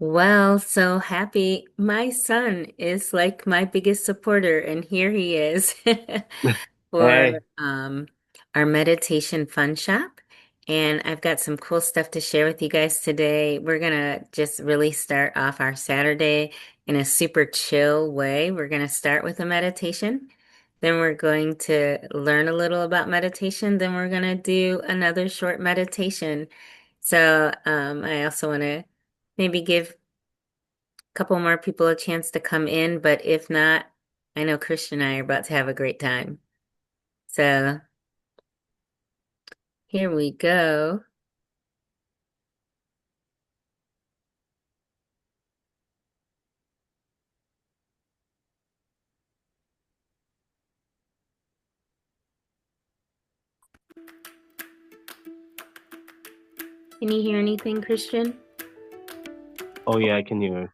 Well, so happy. My son is like my biggest supporter, and here he is for Hey, our meditation fun shop. And I've got some cool stuff to share with you guys today. We're gonna just really start off our Saturday in a super chill way. We're gonna start with a meditation. Then we're going to learn a little about meditation. Then we're gonna do another short meditation. So I also want to maybe give couple more people a chance to come in, but if not, I know Christian and I are about to have a great time. So here we go. Can you hear anything, Christian? oh yeah, I can hear.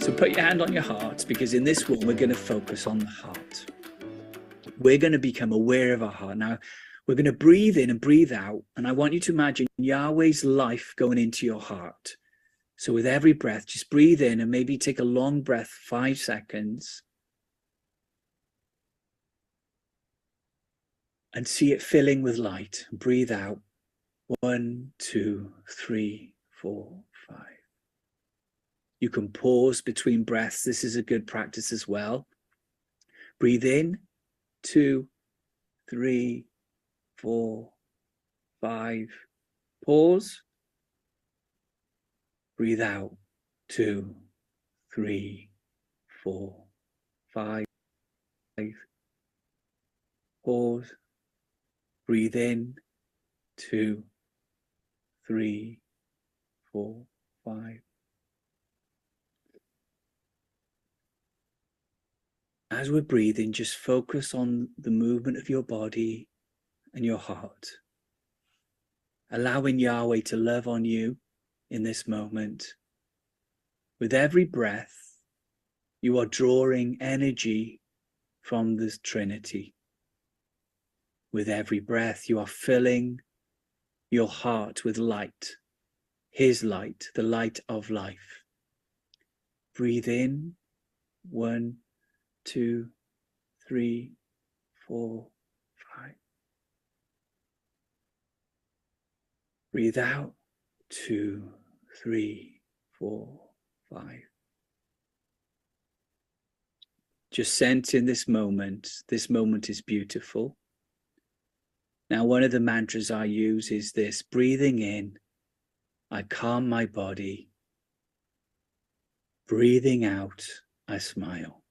So put your hand on your heart because in this one, we're going to focus on the heart. We're going to become aware of our heart. Now, we're going to breathe in and breathe out. And I want you to imagine Yahweh's life going into your heart. So with every breath, just breathe in and maybe take a long breath, 5 seconds, and see it filling with light. Breathe out. 1, 2, 3, 4, 5. You can pause between breaths. This is a good practice as well. Breathe in, 2, 3, 4, 5. Pause. Breathe out. 2, 3, 4, 5. Pause. Breathe in. 2, 3, 4, 5. As we're breathing, just focus on the movement of your body and your heart, allowing Yahweh to love on you in this moment. With every breath, you are drawing energy from the Trinity. With every breath, you are filling your heart with light, His light, the light of life. Breathe in. 1, 2, 3, 4, 5. Breathe out. 2, 3, 4, 5. Just sense in this moment. This moment is beautiful. Now, one of the mantras I use is this: breathing in, I calm my body. Breathing out, I smile.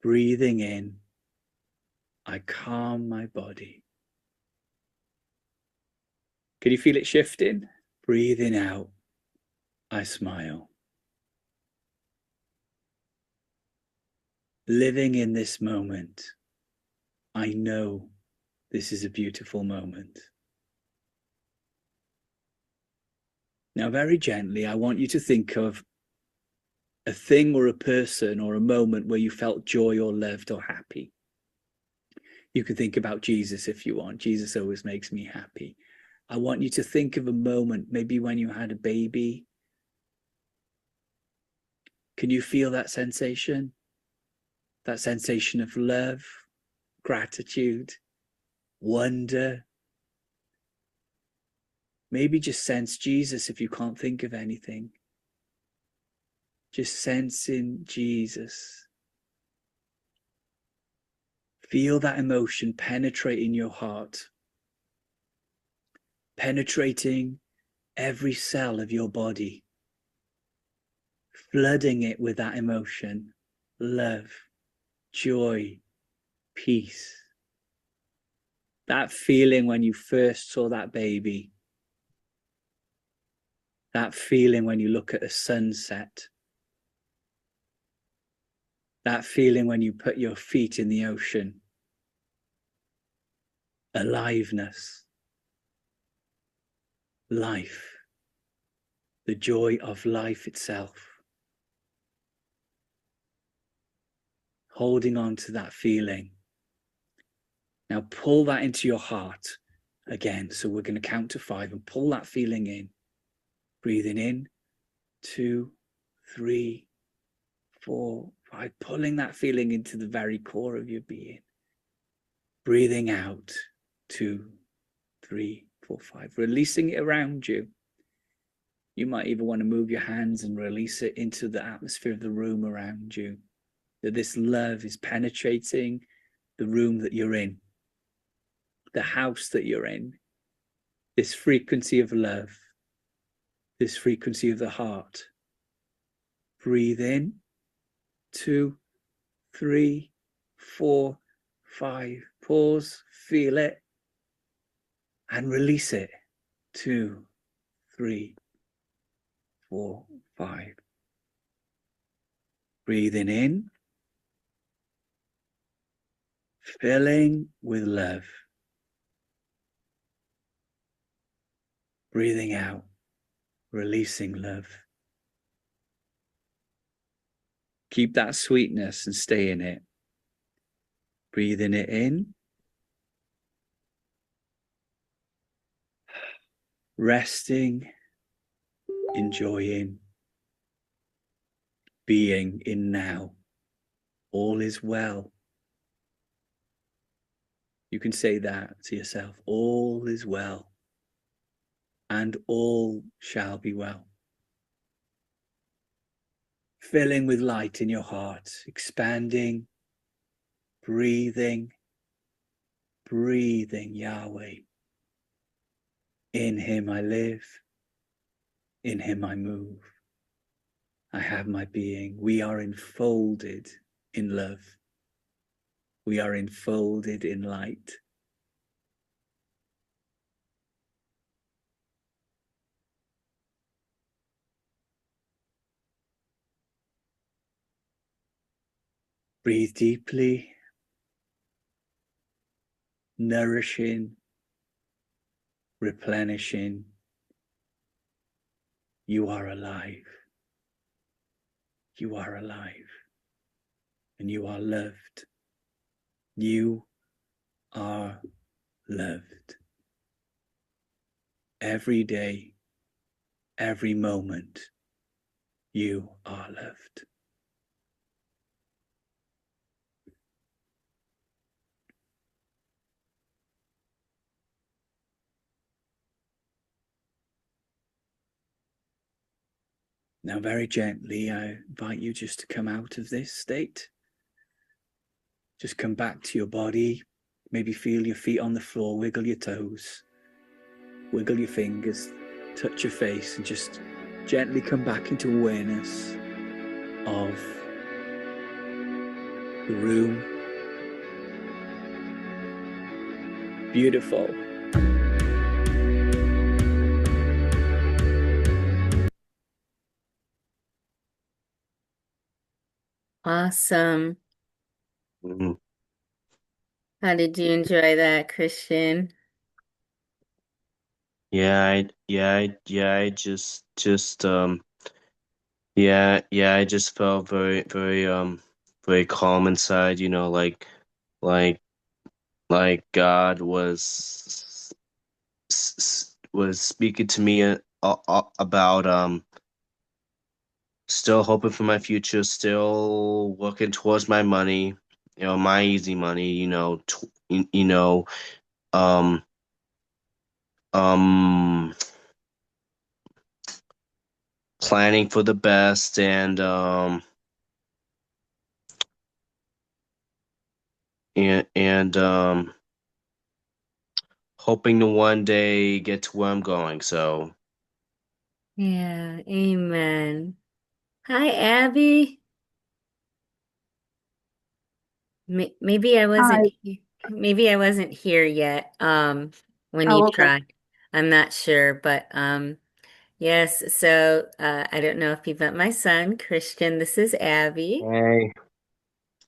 Breathing in, I calm my body. Can you feel it shifting? Breathing out, I smile. Living in this moment, I know this is a beautiful moment. Now, very gently, I want you to think of a thing or a person or a moment where you felt joy or loved or happy. You can think about Jesus if you want. Jesus always makes me happy. I want you to think of a moment, maybe when you had a baby. Can you feel that sensation? That sensation of love, gratitude, wonder. Maybe just sense Jesus if you can't think of anything. Just sensing Jesus. Feel that emotion penetrating your heart, penetrating every cell of your body, flooding it with that emotion, love, joy, peace. That feeling when you first saw that baby, that feeling when you look at a sunset, that feeling when you put your feet in the ocean, aliveness, life, the joy of life itself. holding on to that feeling. Now pull that into your heart again. So we're going to count to 5 and pull that feeling in. Breathing in, 2, 3, 4, 5. Pulling that feeling into the very core of your being. Breathing out, 2, 3, 4, 5. Releasing it around you. You might even want to move your hands and release it into the atmosphere of the room around you. That this love is penetrating the room that you're in, the house that you're in. This frequency of love, this frequency of the heart. Breathe in, 2, 3, 4, 5. Pause, feel it, and release it. 2, 3, 4, 5. Breathing in, filling with love. Breathing out, releasing love. Keep that sweetness and stay in it. Breathing it in, resting, enjoying, being in now. All is well. You can say that to yourself. All is well, and all shall be well. Filling with light in your heart, expanding, breathing, breathing Yahweh. In him I live, in him I move. I have my being. We are enfolded in love. We are enfolded in light. Breathe deeply, nourishing, replenishing. You are alive. You are alive. And you are loved. You are loved. Every day, every moment, you are loved. Now, very gently, I invite you just to come out of this state. Just come back to your body. Maybe feel your feet on the floor, wiggle your toes, wiggle your fingers, touch your face, and just gently come back into awareness of the room. Beautiful. Awesome. Mhm. How did you enjoy that, Christian? I I just felt very calm inside, like God was speaking to me about still hoping for my future, still working towards my money, my easy money, um um planning for the best and hoping to one day get to where I'm going. So, Yeah, amen. Hi, Abby. Maybe I wasn't Hi. maybe I wasn't here yet when you Oh, okay. tried. I'm not sure, but yes, so I don't know if you've met my son, Christian. This is Abby. hey,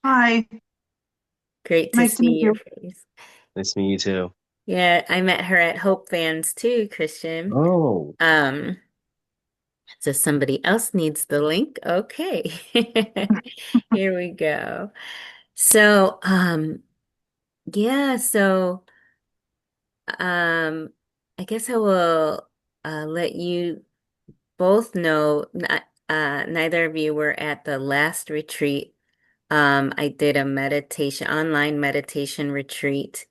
Hi. Great to Nice to see meet your you. face. nice to meet you too. Yeah, I met her at Hope Vans too, Christian. Oh, Um, so somebody else needs the link. Okay. Here we go. So, yeah, so um I guess I will let you both know neither of you were at the last retreat. I did a meditation, online meditation retreat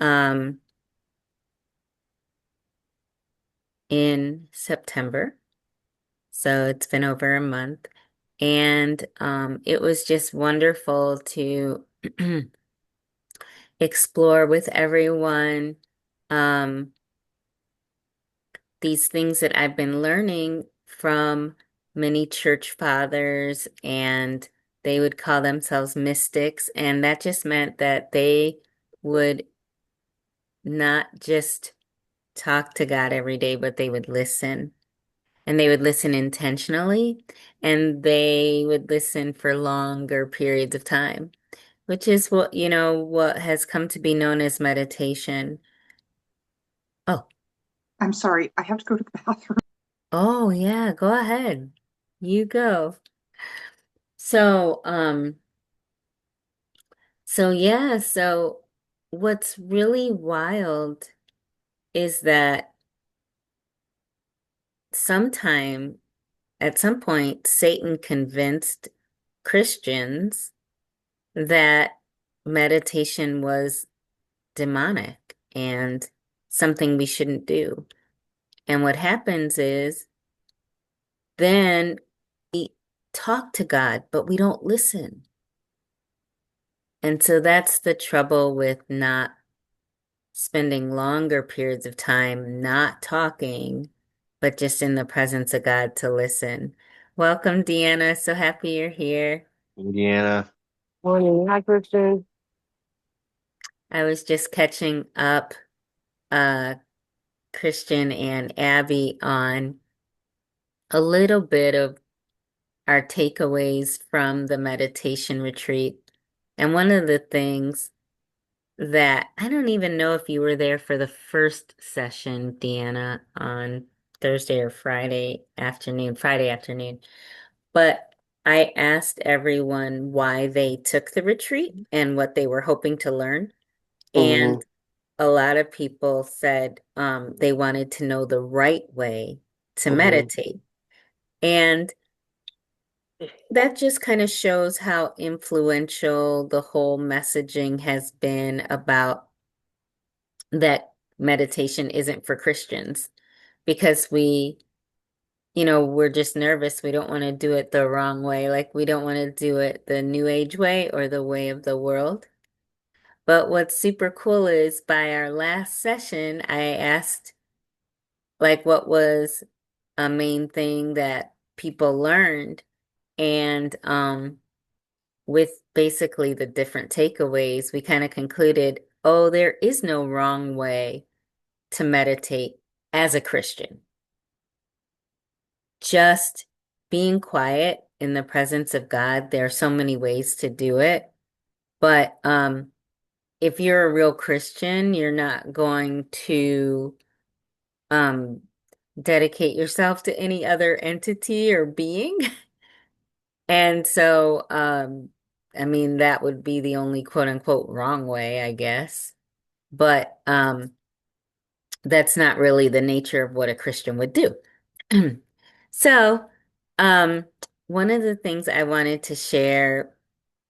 um in September. So it's been over a month. And it was just wonderful to explore with everyone um, these things that I've been learning from many church fathers, and they would call themselves mystics. And that just meant that they would not just talk to God every day, but they would listen. And they would listen intentionally, and they would listen for longer periods of time, which is what has come to be known as meditation. Oh, I'm sorry, I have to go to the bathroom. oh yeah, go ahead. You go. So, so what's really wild is that sometime at some point Satan convinced Christians that meditation was demonic and something we shouldn't do. And what happens is then we talk to God, but we don't listen. And so that's the trouble with not spending longer periods of time not talking, but just in the presence of God to listen. Welcome, Deanna. So happy you're here. Indiana. Morning. Hi, Kristen. I was just catching up, uh, Christian and Abby on a little bit of our takeaways from the meditation retreat. And one of the things that I don't even know if you were there for the first session, Deanna, on Thursday or Friday afternoon, but I asked everyone why they took the retreat and what they were hoping to learn. And Mm-hmm. a lot of people said they wanted to know the right way to Mm-hmm. meditate. And that just kind of shows how influential the whole messaging has been about that meditation isn't for Christians because we're just nervous. We don't want to do it the wrong way. Like we don't want to do it the New Age way or the way of the world. But what's super cool is by our last session, I asked like what was a main thing that people learned. And with basically the different takeaways, we kind of concluded, oh, there is no wrong way to meditate as a Christian. Just being quiet in the presence of God. There are so many ways to do it. But if you're a real Christian, you're not going to um, dedicate yourself to any other entity or being. And so, I mean, that would be the only quote unquote wrong way, I guess. But that's not really the nature of what a Christian would do. So, um, one of the things I wanted to share,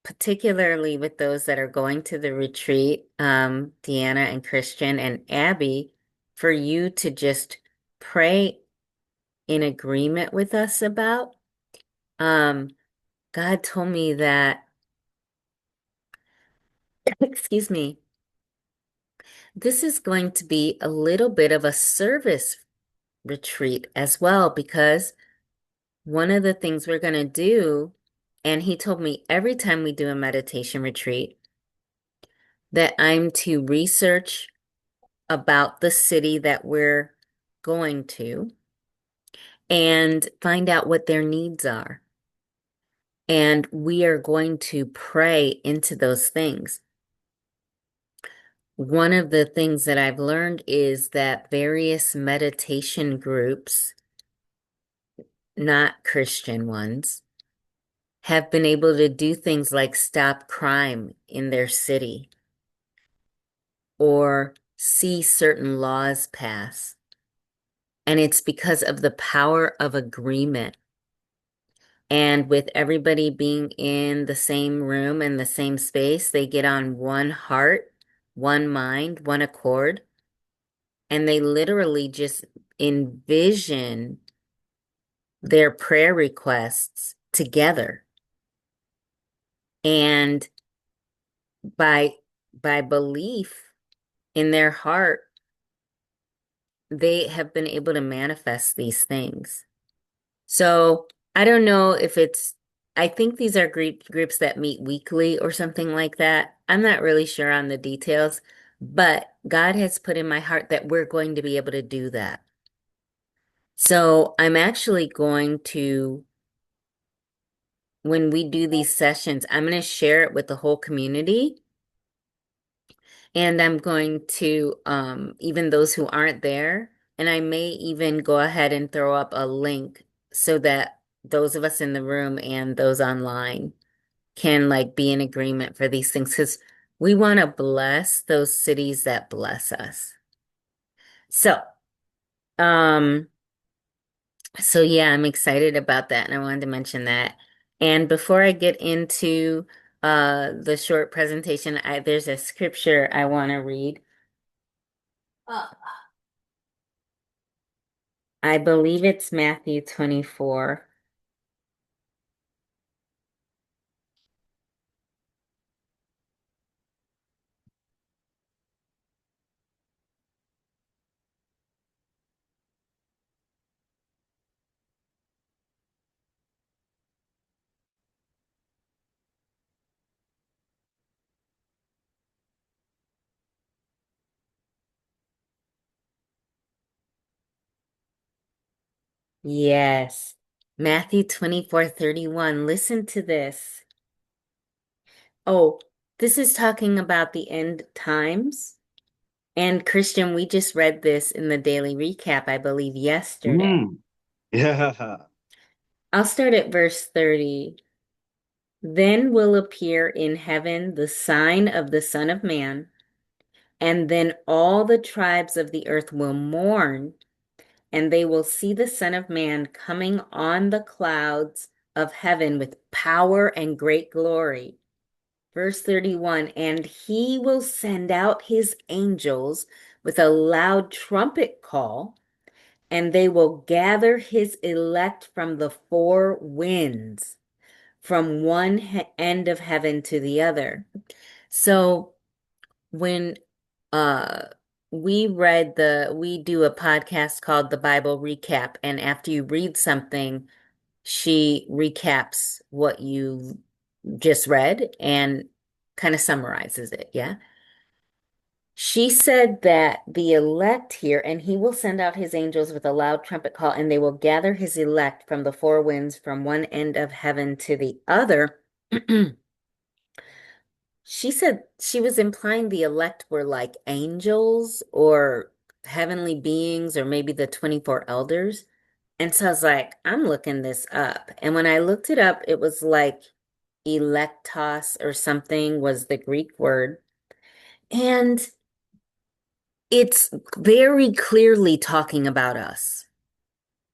particularly with those that are going to the retreat, Deanna and Christian and Abby, for you to just pray in agreement with us about. Um, God told me that, excuse me, this is going to be a little bit of a service retreat as well, because one of the things we're going to do, and he told me every time we do a meditation retreat, that I'm to research about the city that we're going to and find out what their needs are. And we are going to pray into those things. One of the things that I've learned is that various meditation groups, not Christian ones, have been able to do things like stop crime in their city or see certain laws pass. And it's because of the power of agreement. And with everybody being in the same room and the same space, they get on one heart, one mind, one accord, and they literally just envision their prayer requests together. And by by belief in their heart, they have been able to manifest these things. So I don't know if I think these are groups that meet weekly or something like that. I'm not really sure on the details, but God has put in my heart that we're going to be able to do that. So I'm actually going to, when we do these sessions, I'm going to share it with the whole community. And I'm going to, even those who aren't there, and I may even go ahead and throw up a link so that those of us in the room and those online can like be in agreement for these things because we want to bless those cities that bless us. So, um, so yeah, I'm excited about that, and I wanted to mention that. And before I get into the short presentation, there's a scripture I want to read. I believe it's Matthew 24. Yes. Matthew 24:31. Listen to this. Oh, this is talking about the end times. And Christian, we just read this in the daily recap, I believe, yesterday. Mm. Yeah. I'll start at verse 30. Then will appear in heaven the sign of the Son of Man, and then all the tribes of the earth will mourn, and they will see the Son of Man coming on the clouds of heaven with power and great glory. Verse 31, and he will send out his angels with a loud trumpet call, and they will gather his elect from the four winds, from one end of heaven to the other. So when uh we do a podcast called The Bible Recap, and after you read something, she recaps what you just read and kind of summarizes it, yeah? She said that the elect here, and he will send out his angels with a loud trumpet call, and they will gather his elect from the four winds, from one end of heaven to the other. She said she was implying the elect were like angels or heavenly beings or maybe the 24 elders. And so I was like, I'm looking this up. And when I looked it up, it was like electos or something was the Greek word. And it's very clearly talking about us.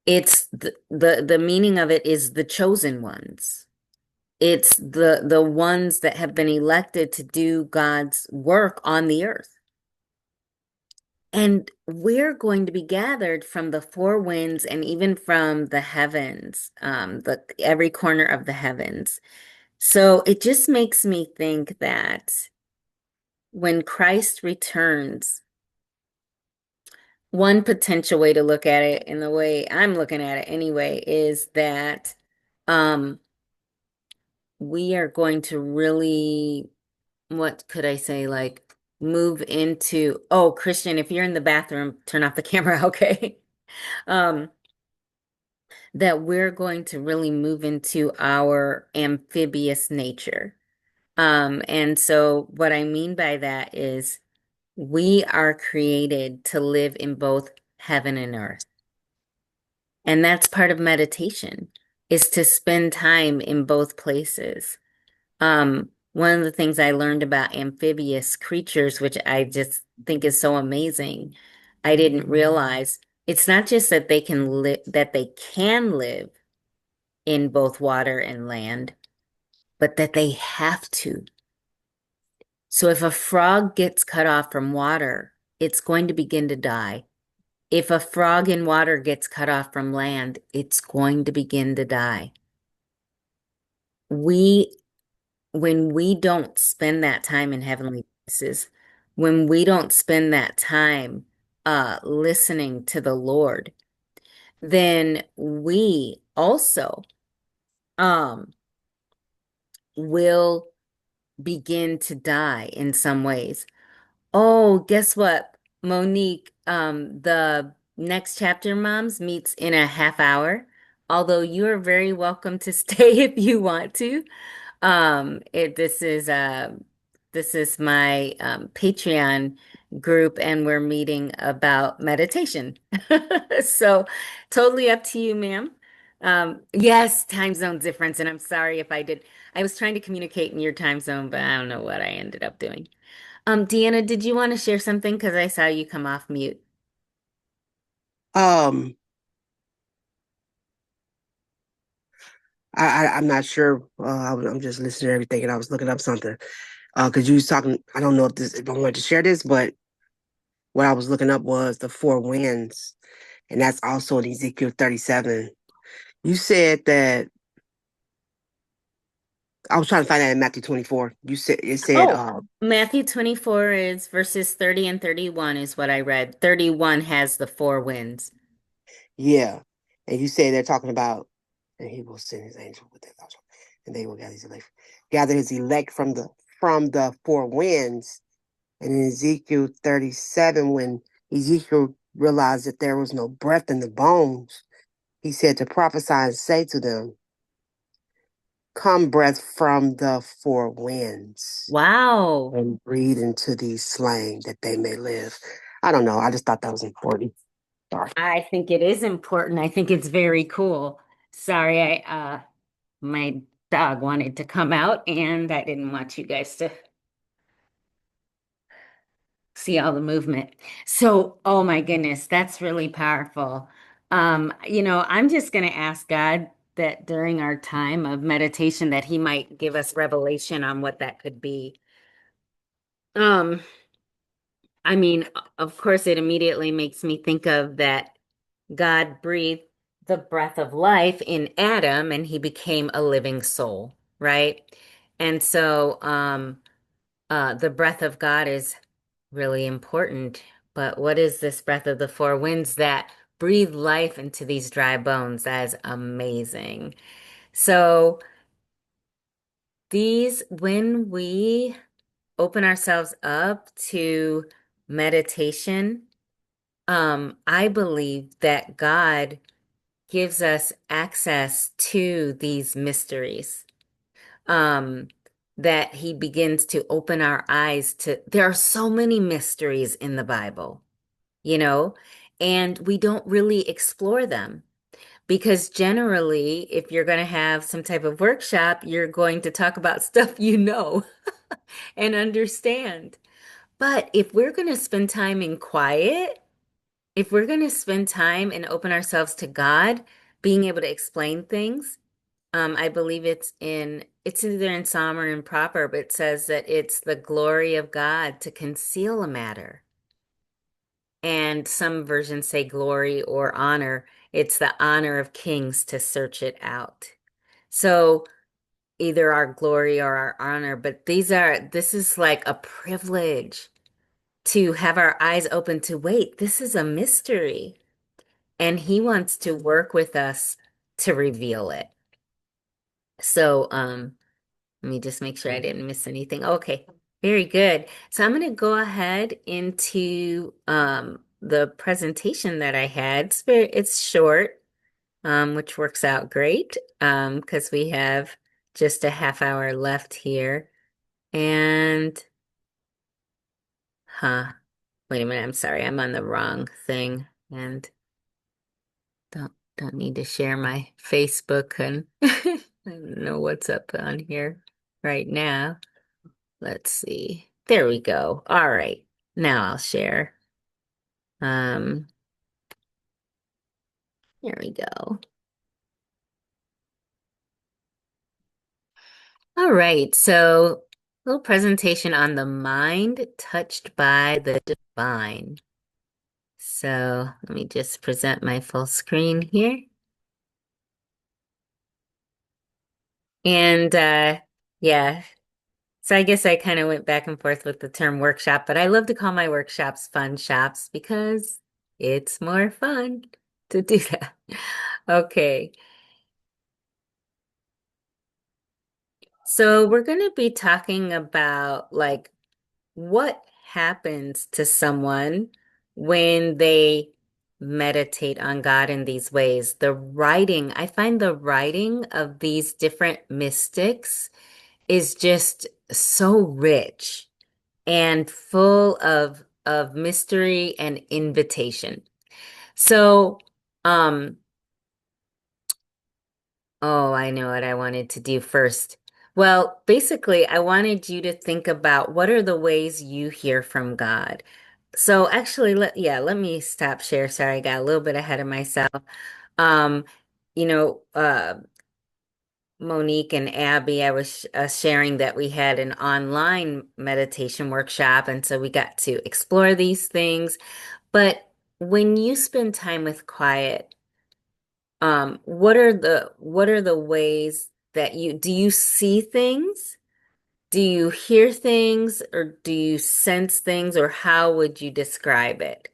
It's the meaning of it is the chosen ones. It's the ones that have been elected to do God's work on the earth. And we're going to be gathered from the four winds and even from the heavens, every corner of the heavens. So it just makes me think that when Christ returns, one potential way to look at it, and the way I'm looking at it anyway, is that um, we are going to really, what could I say, like move into, oh, Christian, if you're in the bathroom, turn off the camera, okay? Um, that we're going to really move into our amphibious nature. And so what I mean by that is we are created to live in both heaven and earth. And that's part of meditation. is to spend time in both places. One of the things I learned about amphibious creatures, which I just think is so amazing, I didn't realize it's not just that they can live in both water and land, but that they have to. So if a frog gets cut off from water, it's going to begin to die. If a frog in water gets cut off from land, it's going to begin to die. We, when we don't spend that time in heavenly places, when we don't spend that time listening to the Lord, then we also um will begin to die in some ways. Oh, guess what, Monique? The next chapter, Moms, meets in a half hour. Although you are very welcome to stay if you want to. It this is my Patreon group, and we're meeting about meditation. So totally up to you, ma'am. Yes, time zone difference, and I'm sorry if I did. I was trying to communicate in your time zone, but I don't know what I ended up doing. Deanna, did you want to share something? Because I saw you come off mute. Um, I'm not sure. I'm just listening to everything, and I was looking up something. Because you was talking. I don't know if I wanted to share this, but what I was looking up was the four winds, and that's also in Ezekiel 37. You said that I was trying to find that in Matthew 24. It said Oh, Matthew 24 is verses 30 and 31 is what I read. 31 has the four winds. yeah, and you say they're talking about, and he will send his angel with their thoughts, and they will gather his elect from the four winds. And in Ezekiel 37, when Ezekiel realized that there was no breath in the bones, he said to prophesy and say to them, "Come, breath from the four winds, Wow. and breathe into these slain that they may live." I don't know. I just thought that was important. Sorry. I think it is important. I think it's very cool. Sorry, my dog wanted to come out and I didn't want you guys to see all the movement. So, oh my goodness, that's really powerful. I'm just going to ask God that during our time of meditation that he might give us revelation on what that could be. Um, I mean, of course, it immediately makes me think of that God breathed the breath of life in Adam and he became a living soul, right? And so, the breath of God is really important. But what is this breath of the four winds that breathe life into these dry bones? That is amazing. So when we open ourselves up to meditation, I believe that God gives us access to these mysteries. Um, that he begins to open our eyes to, there are so many mysteries in the Bible, you know, and we don't really explore them because generally, if you're going to have some type of workshop, you're going to talk about stuff you know and understand. But if we're going to spend time in quiet, if we're going to spend time and open ourselves to God, being able to explain things, I believe it's either in Psalm or in Proverb. It says that it's the glory of God to conceal a matter. And some versions say glory or honor. It's the honor of kings to search it out. So either our glory or our honor, but this is like a privilege to have our eyes open to wait, this is a mystery. And he wants to work with us to reveal it. So, let me just make sure I didn't miss anything. Okay, very good. So I'm going to go ahead into the presentation that I had. It's short, which works out great because we have just a half hour left here. And, huh, wait a minute, I'm sorry, I'm on the wrong thing. And Don't need to share my Facebook and I don't know what's up on here right now. Let's see. There we go. All right. Now I'll share. Um, Here we go. All right. So, little presentation on the mind touched by the divine. So, let me just present my full screen here. And yeah, so I guess I kind of went back and forth with the term workshop, but I love to call my workshops fun shops because it's more fun to do that. Okay, so we're going to be talking about like what happens to someone when they meditate on God in these ways. The writing, I find the writing of these different mystics is just so rich and full of mystery and invitation. So, um, oh, I know what I wanted to do first. Well, basically, I wanted you to think about what are the ways you hear from God. So actually, let me stop share. Sorry, I got a little bit ahead of myself. Um, you know, Monique and Abby, I was sharing that we had an online meditation workshop, and so we got to explore these things. But when you spend time with quiet, what are the ways that you do you see things? Do you hear things, or do you sense things, or how would you describe it?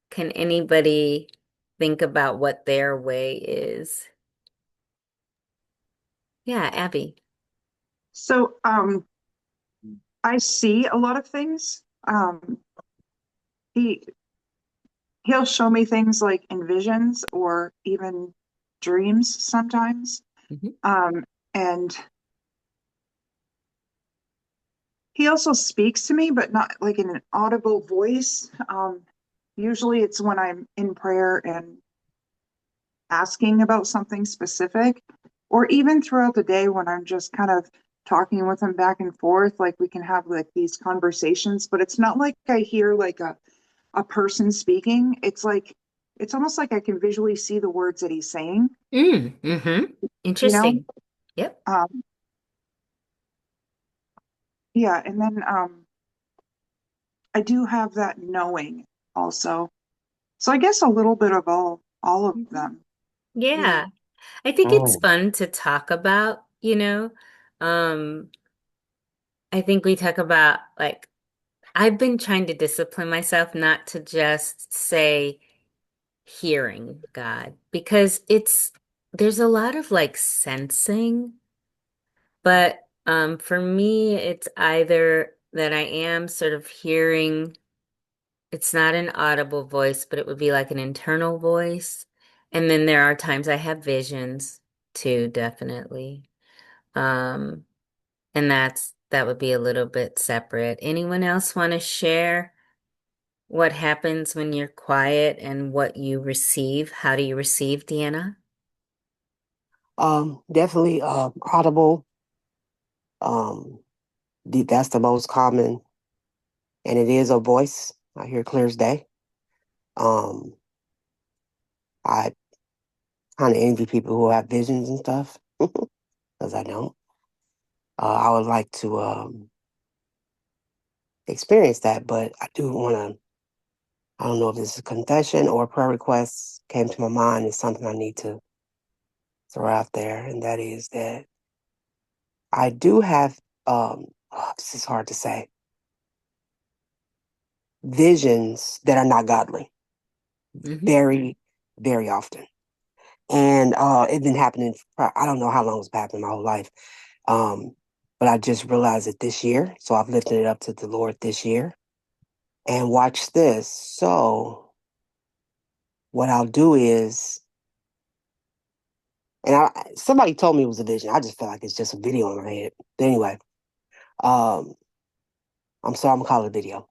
Can anybody think about what their way is? Yeah, Abby. So I see a lot of things. He he'll show me things like in visions or even dreams sometimes. Mhm. And he also speaks to me, but not like in an audible voice. Usually it's when I'm in prayer and asking about something specific, or even throughout the day when I'm just kind of talking with him back and forth, like we can have like these conversations, but it's not like I hear like a person speaking. It's like it's almost like I can visually see the words that he's saying, Mm-hmm. you know? Interesting. Yep. Um, yeah, and then I do have that knowing also. So I guess a little bit of all of Mhm. them. Yeah. Yeah. I think it's Oh, fun to talk about, you know. Um, I think we talk about like I've been trying to discipline myself not to just say hearing God because there's a lot of like sensing, but for me it's either that I am sort of hearing, it's not an audible voice, but it would be like an internal voice. And then there are times I have visions too, definitely. Um, and that would be a little bit separate. Anyone else want to share what happens when you're quiet and what you receive? How do you receive, Deanna? Definitely audible. Um, that's the most common, and it is a voice. I hear clear as day. Um, I kind of envy people who have visions and stuff because I don't. I would like to experience that, but I do want to. I don't know if this is a confession or a prayer request came to my mind. It's something I need to throw out there, and that is that I do have. This is hard to say. Visions that are not godly, Hmm. very, very often, and it's been happening. I don't know how long it's been happening my whole life. Um, but I just realized it this year, so I've lifted it up to the Lord this year. And watch this. So what I'll do is, somebody told me it was a vision. I just feel like it's just a video in my head. But anyway, um, I'm gonna call it a video.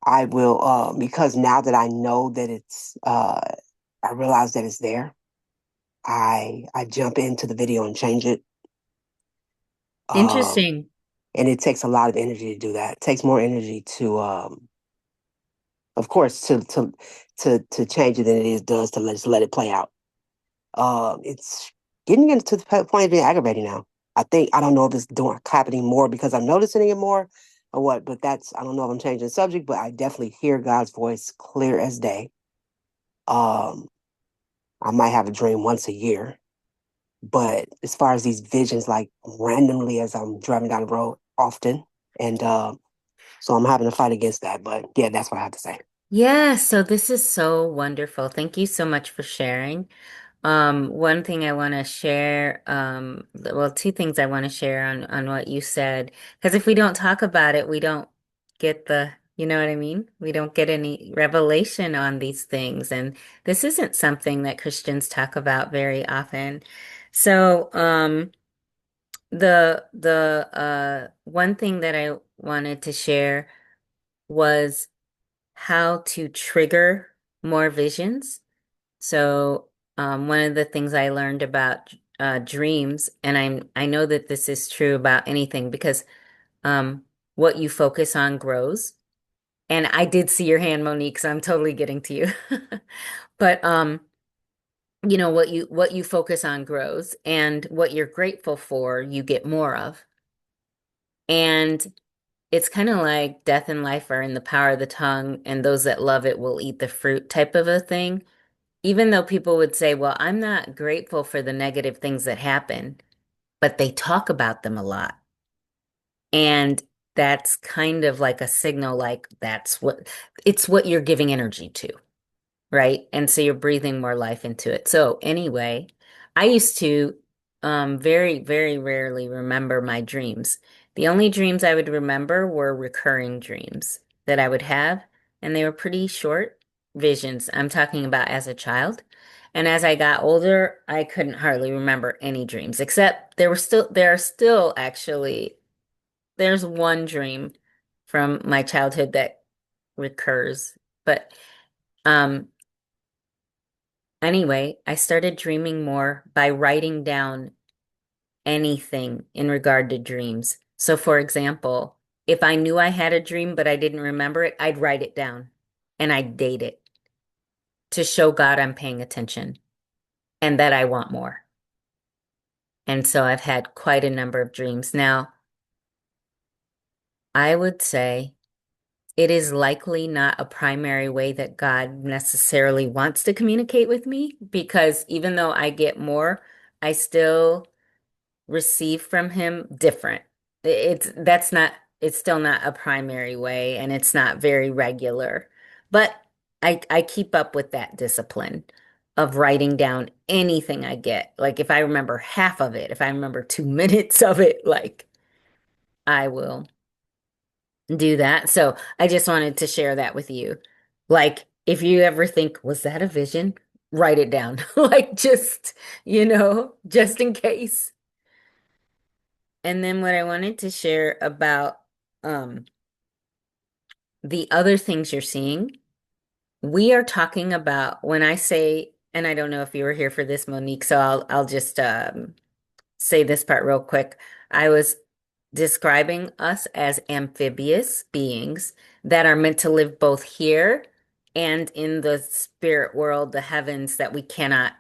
I will because now that I know that I realize that it's there. I jump into the video and change it. Um, Interesting. and it takes a lot of energy to do that. It takes more energy to of course to change it than it is does to just let it play out. It's getting into the point of being aggravating now. I don't know if it's doing happening more because I'm noticing it more or what, but I don't know if I'm changing the subject, but I definitely hear God's voice clear as day. Um, I might have a dream once a year, but as far as these visions, like randomly as I'm driving down the road often, and so I'm having to fight against that. But yeah, that's what I have to say. Yeah, so this is so wonderful. Thank you so much for sharing. One thing I want to share, well, two things I want to share on what you said, because if we don't talk about it, we don't get you know what I mean? We don't get any revelation on these things, and this isn't something that Christians talk about very often. So, the one thing that I wanted to share was how to trigger more visions. So, one of the things I learned about dreams, and I know that this is true about anything because what you focus on grows. And I did see your hand, Monique, so I'm totally getting to you. But you know, what you focus on grows, and what you're grateful for, you get more of. And it's kind of like death and life are in the power of the tongue, and those that love it will eat the fruit type of a thing. Even though people would say, well, I'm not grateful for the negative things that happen, but they talk about them a lot. And that's kind of like a signal, like it's what you're giving energy to, right? And so you're breathing more life into it. So anyway, I used to very, very rarely remember my dreams. The only dreams I would remember were recurring dreams that I would have, and they were pretty short visions. I'm talking about as a child. And as I got older, I couldn't hardly remember any dreams, except there are still actually, there's one dream from my childhood that recurs. But um anyway, I started dreaming more by writing down anything in regard to dreams. So, for example, if I knew I had a dream but I didn't remember it, I'd write it down and I'd date it to show God I'm paying attention and that I want more. And so I've had quite a number of dreams. Now, I would say it is likely not a primary way that God necessarily wants to communicate with me because even though I get more, I still receive from him different. It's still not a primary way and it's not very regular. But I keep up with that discipline of writing down anything I get. Like if I remember half of it, if I remember 2 minutes of it, like I will do that. So I just wanted to share that with you. Like if you ever think, was that a vision? Write it down. Like just, just in case. And then what I wanted to share about um, the other things you're seeing, we are talking about when I say, and I don't know if you were here for this, Monique, so I'll just say this part real quick. I was describing us as amphibious beings that are meant to live both here and in the spirit world, the heavens that we cannot,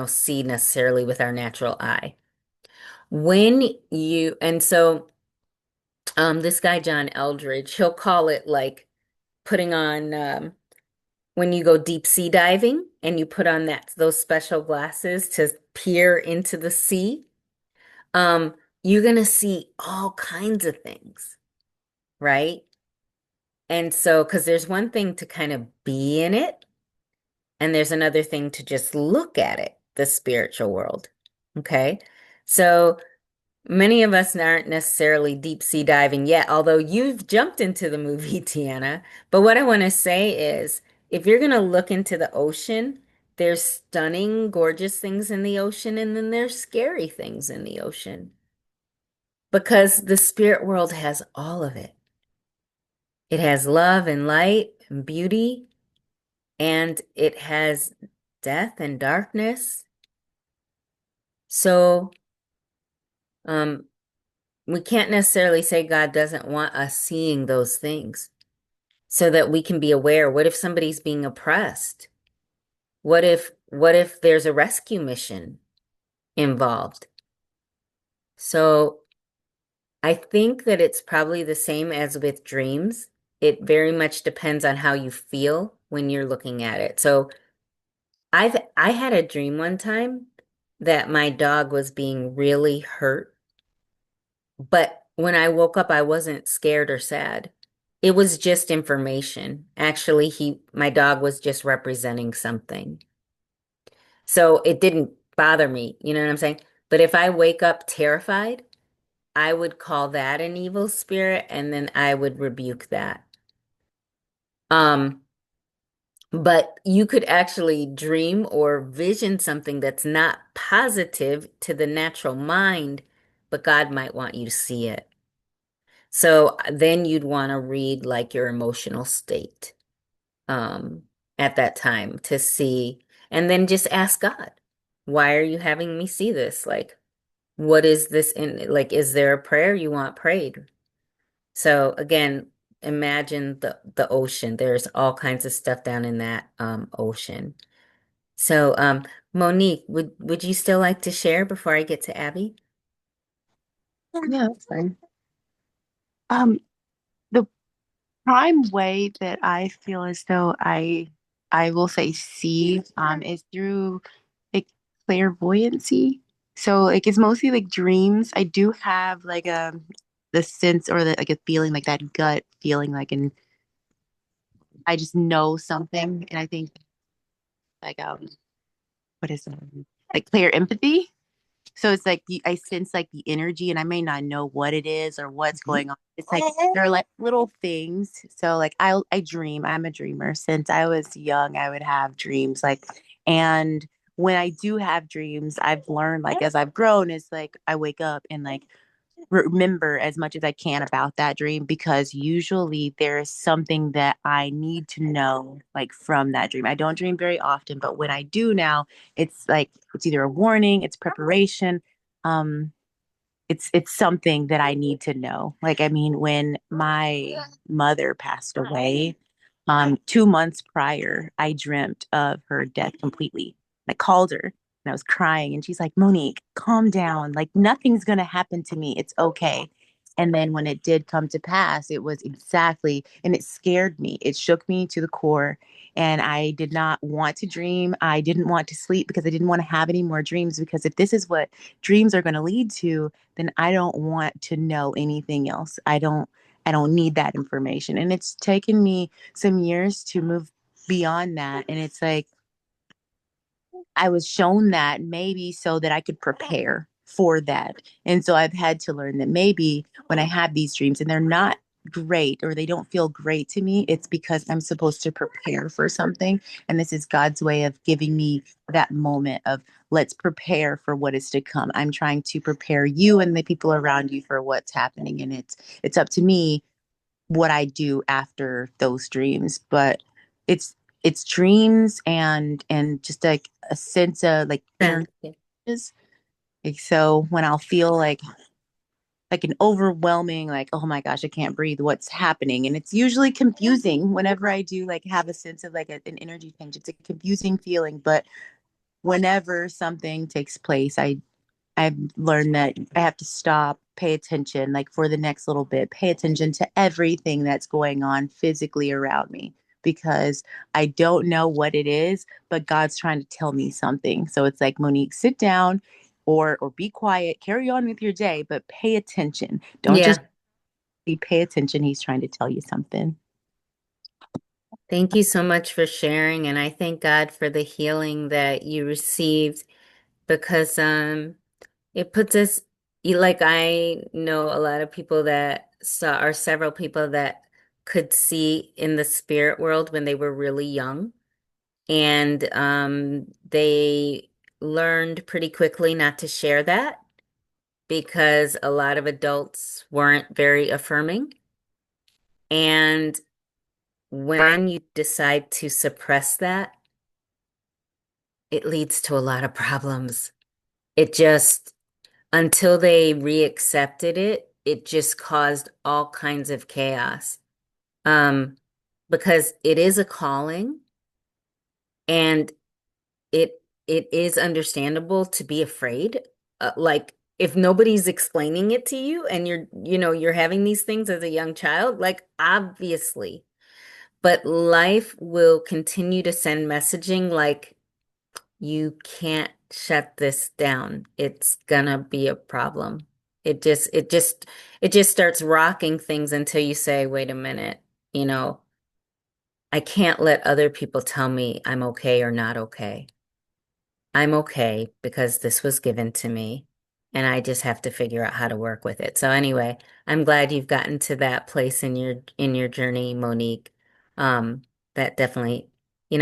see necessarily with our natural eye. And so this guy, John Eldridge, he'll call it like putting on when you go deep sea diving and you put on those special glasses to peer into the sea. Um, you're gonna see all kinds of things, right? And so, because there's one thing to kind of be in it, and there's another thing to just look at it, the spiritual world. Okay. So many of us aren't necessarily deep sea diving yet, although you've jumped into the movie, Tiana. But what I want to say is, if you're going to look into the ocean, there's stunning, gorgeous things in the ocean, and then there's scary things in the ocean because the spirit world has all of it. It has love and light and beauty, and it has death and darkness. So, um, we can't necessarily say God doesn't want us seeing those things so that we can be aware. What if somebody's being oppressed? What if there's a rescue mission involved? So I think that it's probably the same as with dreams. It very much depends on how you feel when you're looking at it. So I had a dream one time that my dog was being really hurt, but when I woke up, I wasn't scared or sad. It was just information. Actually, my dog was just representing something. So it didn't bother me, you know what I'm saying? But if I wake up terrified, I would call that an evil spirit and then I would rebuke that. Um, but you could actually dream or vision something that's not positive to the natural mind, but God might want you to see it. So then you'd want to read like your emotional state um at that time to see, and then just ask God, why are you having me see this? Like, what is this in, like, is there a prayer you want prayed? So again, imagine the ocean. There's all kinds of stuff down in that ocean. So Monique, would you still like to share before I get to Abby? Yeah, that's fine. Um, the prime way that I feel as though I will say see is through like clairvoyancy. So like it's mostly like dreams. I do have like the sense or the like a feeling like that gut feeling like and I just know something and I think like what is it? Like clear empathy. So it's like I sense like the energy, and I may not know what it is or what's going on. It's like they're like little things. So like I dream. I'm a dreamer. Since I was young, I would have dreams. Like, and when I do have dreams, I've learned like as I've grown, is like I wake up and like remember as much as I can about that dream because usually there is something that I need to know like from that dream. I don't dream very often, but when I do now, it's like it's either a warning, it's preparation. Um it's something that I need to know. Like I mean when my mother passed away, 2 months prior, I dreamt of her death completely. I called her and I was crying, and she's like, Monique, calm down. Like, nothing's going to happen to me. It's okay. And then when it did come to pass, it was exactly, and it scared me. It shook me to the core. And I did not want to dream. I didn't want to sleep because I didn't want to have any more dreams. Because if this is what dreams are going to lead to, then I don't want to know anything else. I don't need that information. And it's taken me some years to move beyond that. And it's like I was shown that maybe so that I could prepare for that. And so I've had to learn that maybe when I have these dreams and they're not great or they don't feel great to me, it's because I'm supposed to prepare for something. And this is God's way of giving me that moment of let's prepare for what is to come. I'm trying to prepare you and the people around you for what's happening. And it's up to me what I do after those dreams. But it's it's dreams and just like a sense of like inner Yeah. changes. Like so when I'll feel like an overwhelming like oh my gosh I can't breathe what's happening and it's usually confusing whenever I do like have a sense of like an energy change. It's a confusing feeling, but whenever something takes place, I've learned that I have to stop, pay attention, like for the next little bit, pay attention to everything that's going on physically around me because I don't know what it is, but God's trying to tell me something. So it's like, Monique, sit down or be quiet, carry on with your day, but pay attention. Don't just Yeah. pay attention. He's trying to tell you something. Thank you so much for sharing, and I thank God for the healing that you received because it puts us like I know a lot of people that saw or several people that could see in the spirit world when they were really young, and they learned pretty quickly not to share that because a lot of adults weren't very affirming. And when you decide to suppress that, it leads to a lot of problems. It just, until they reaccepted it, it just caused all kinds of chaos. Um, because it is a calling and it is understandable to be afraid. Like if nobody's explaining it to you and you're having these things as a young child, like obviously, but life will continue to send messaging like you can't shut this down. It's gonna be a problem. It just starts rocking things until you say, wait a minute, you know, I can't let other people tell me I'm okay or not okay. I'm okay because this was given to me and I just have to figure out how to work with it. So anyway, I'm glad you've gotten to that place in your journey, Monique. That definitely,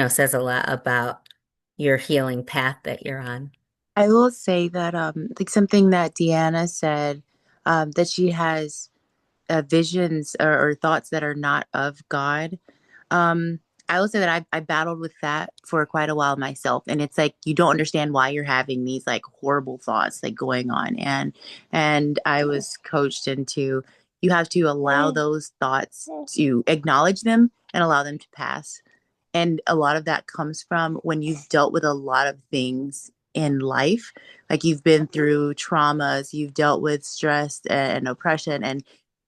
says a lot about your healing path that you're on. I will say that like something that Deanna said, that she has visions or thoughts that are not of God. Um, I will say that I battled with that for quite a while myself, and it's like you don't understand why you're having these like horrible thoughts like going on, and I was coached into you have to allow those thoughts to acknowledge them and allow them to pass. And a lot of that comes from when you've dealt with a lot of things in life. Like you've been through traumas, you've dealt with stress and oppression,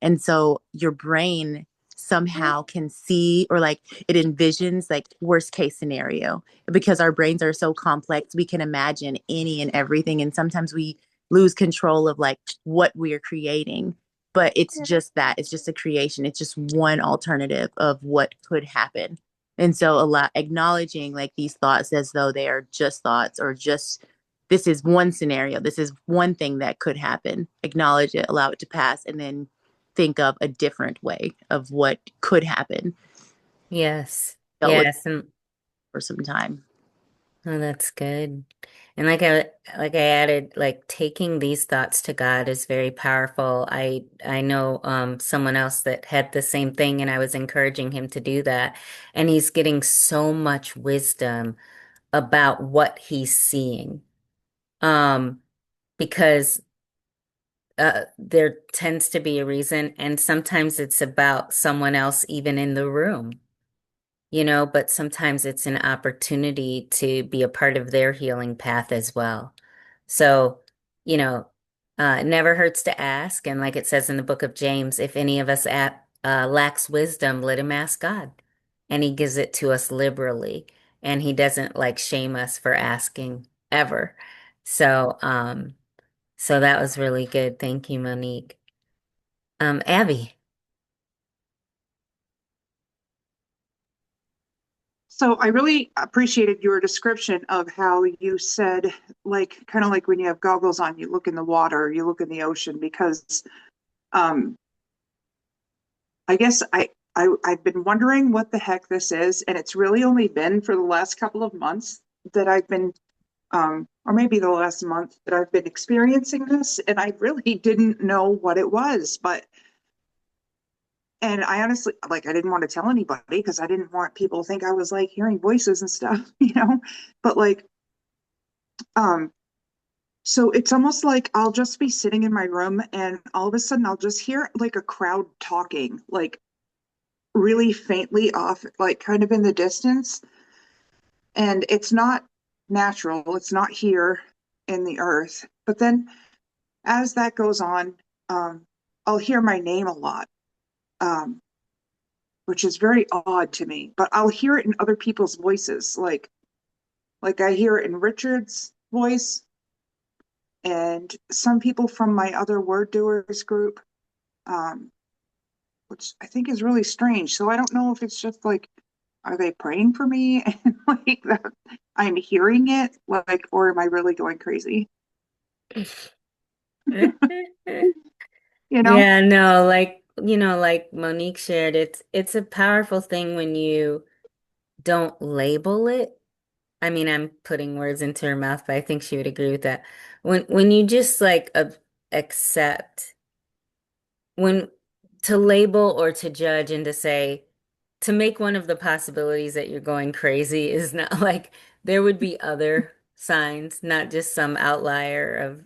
and so your brain somehow can see or like it envisions like worst case scenario because our brains are so complex we can imagine any and everything, and sometimes we lose control of like what we are creating, but it's just that it's just a creation, it's just one alternative of what could happen. And so a lot acknowledging like these thoughts as though they are just thoughts or just this is one scenario, this is one thing that could happen. Acknowledge it, allow it to pass, and then think of a different way of what could happen. Yes. Dealt with Yes, and for some time. oh, that's good. And like I added, like taking these thoughts to God is very powerful. I know someone else that had the same thing and I was encouraging him to do that. And he's getting so much wisdom about what he's seeing. Um, because there tends to be a reason, and sometimes it's about someone else even in the room. But sometimes it's an opportunity to be a part of their healing path as well. So, you know, it never hurts to ask. And like it says in the book of James, if any of us lacks wisdom, let him ask God. And he gives it to us liberally. And he doesn't like shame us for asking ever. So, so that was really good. Thank you, Monique. Abby. So I really appreciated your description of how you said, like, kind of like when you have goggles on, you look in the water, you look in the ocean, because um, I guess I've been wondering what the heck this is, and it's really only been for the last couple of months that I've been, or maybe the last month that I've been experiencing this, and I really didn't know what it was, but and I honestly, like, I didn't want to tell anybody because I didn't want people to think I was like hearing voices and stuff, but like, um, so it's almost like I'll just be sitting in my room and all of a sudden I'll just hear like a crowd talking, like really faintly off, like kind of in the distance. And it's not natural, it's not here in the earth. But then as that goes on, I'll hear my name a lot, um, which is very odd to me, but I'll hear it in other people's voices. Like I hear it in Richard's voice and some people from my other word doers group, um, which I think is really strange. So I don't know if it's just like, are they praying for me and like that I'm hearing it, like, or am I really going crazy? You know? Yeah, no, like Monique shared, it's a powerful thing when you don't label it. I mean, I'm putting words into her mouth, but I think she would agree with that. When you just like accept when to label or to judge and to say to make one of the possibilities that you're going crazy is not like there would be other signs, not just some outlier of,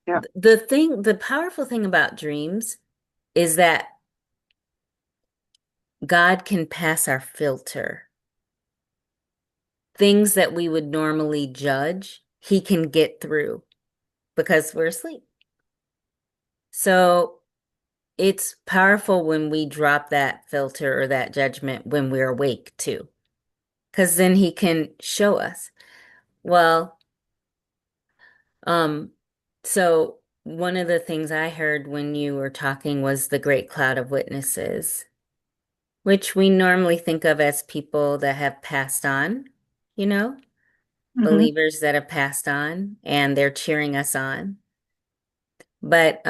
Yeah. the powerful thing about dreams is that God can pass our filter. Things that we would normally judge, he can get through because we're asleep. So it's powerful when we drop that filter or that judgment when we're awake too, because then he can show us. Well, um, so one of the things I heard when you were talking was the great cloud of witnesses, which we normally think of as people that have passed on, you know, Hmm. believers that have passed on and they're cheering us on. But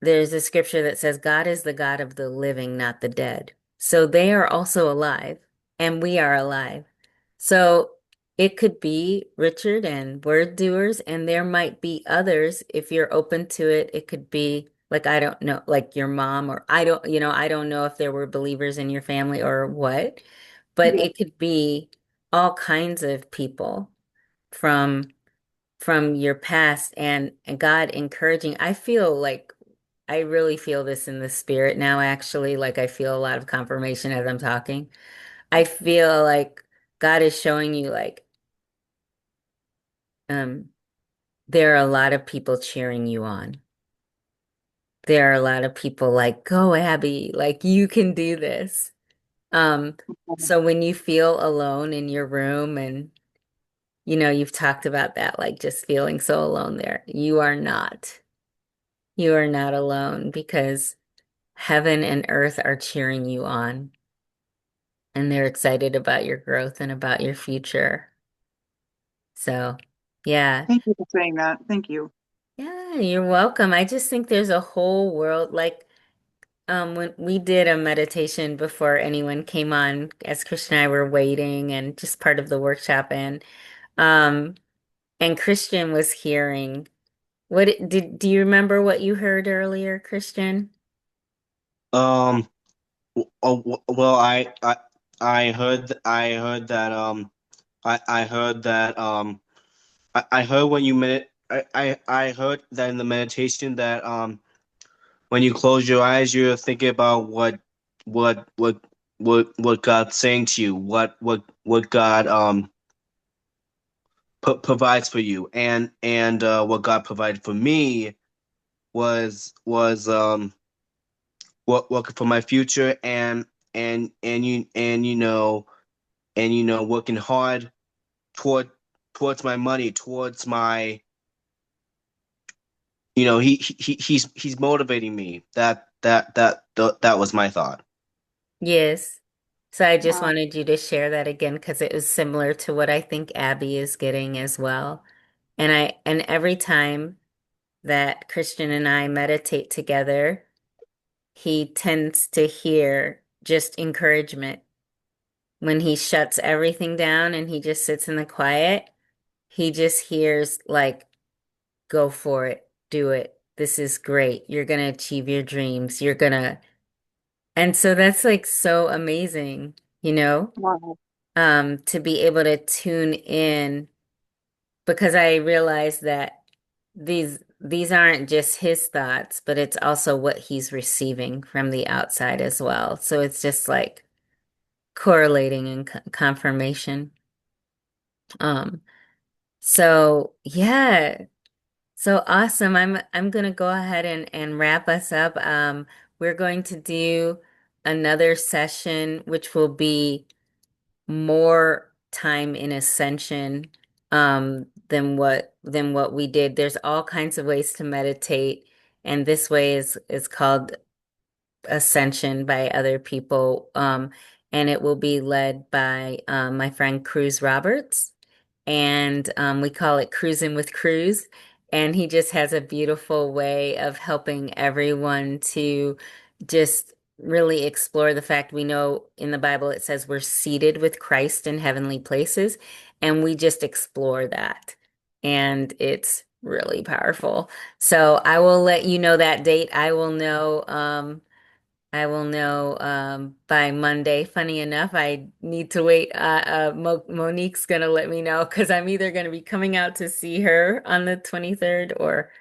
there's a scripture that says God is the God of the living, not the dead. So they are also alive, and we are alive. So it could be Richard and word doers, and there might be others if you're open to it. It could be like, I don't know, like your mom, or I don't know if there were believers in your family or what, but Yeah. it could be all kinds of people from your past and God encouraging. I feel like I really feel this in the spirit now, actually. Like I feel a lot of confirmation as I'm talking. I feel like God is showing you like um there are a lot of people cheering you on. There are a lot of people like, go Abby, like you can do this. Um, so when you feel alone in your room and you've talked about that, like just feeling so alone there, you are not. You are not alone because heaven and earth are cheering you on and they're excited about your growth and about your future. So, yeah. Thank you for saying that. Thank you. Yeah, you're welcome. I just think there's a whole world like when we did a meditation before anyone came on as Christian and I were waiting and just part of the workshop um and Christian was hearing do you remember what you heard earlier, Christian? Um, well, I heard that I heard that I heard when you I heard that in the meditation that when you close your eyes, you're thinking about what what what God's saying to you, what God provides for you, and what God provided for me was what for my future, and working hard toward towards my money, towards my he's motivating me. That was my thought. Yes. So I just Wow. wanted you to share that again because it was similar to what I think Abby is getting as well. And every time that Christian and I meditate together, he tends to hear just encouragement. When he shuts everything down and he just sits in the quiet, he just hears like, go for it, do it. This is great. You're gonna achieve your dreams. And so that's like so amazing, you know? Wow. To be able to tune in because I realize that these aren't just his thoughts, but it's also what he's receiving from the outside as well. So it's just like correlating and confirmation. Um, so yeah, so awesome. I'm gonna go ahead and wrap us up. We're going to do another session, which will be more time in ascension than what we did. There's all kinds of ways to meditate, and this way is called ascension by other people. And it will be led by my friend Cruz Roberts and we call it Cruising with Cruz. And he just has a beautiful way of helping everyone to just really explore the fact we know in the Bible it says we're seated with Christ in heavenly places, and we just explore that. And it's really powerful. So I will let you know that date. I will know I will know by Monday. Funny enough, I need to wait. Monique's gonna let me know because I'm either gonna be coming out to see her on the 23rd or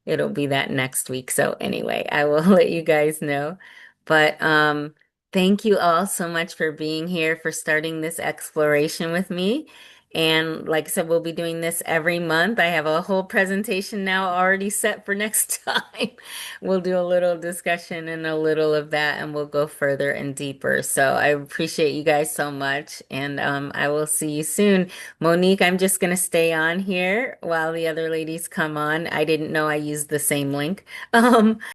it'll be that next week. So anyway, I will let you guys know. But thank you all so much for being here, for starting this exploration with me. And like I said, we'll be doing this every month. I have a whole presentation now already set for next time. We'll do a little discussion and a little of that, and we'll go further and deeper. So I appreciate you guys so much, and I will see you soon. Monique, I'm just going to stay on here while the other ladies come on. I didn't know I used the same link.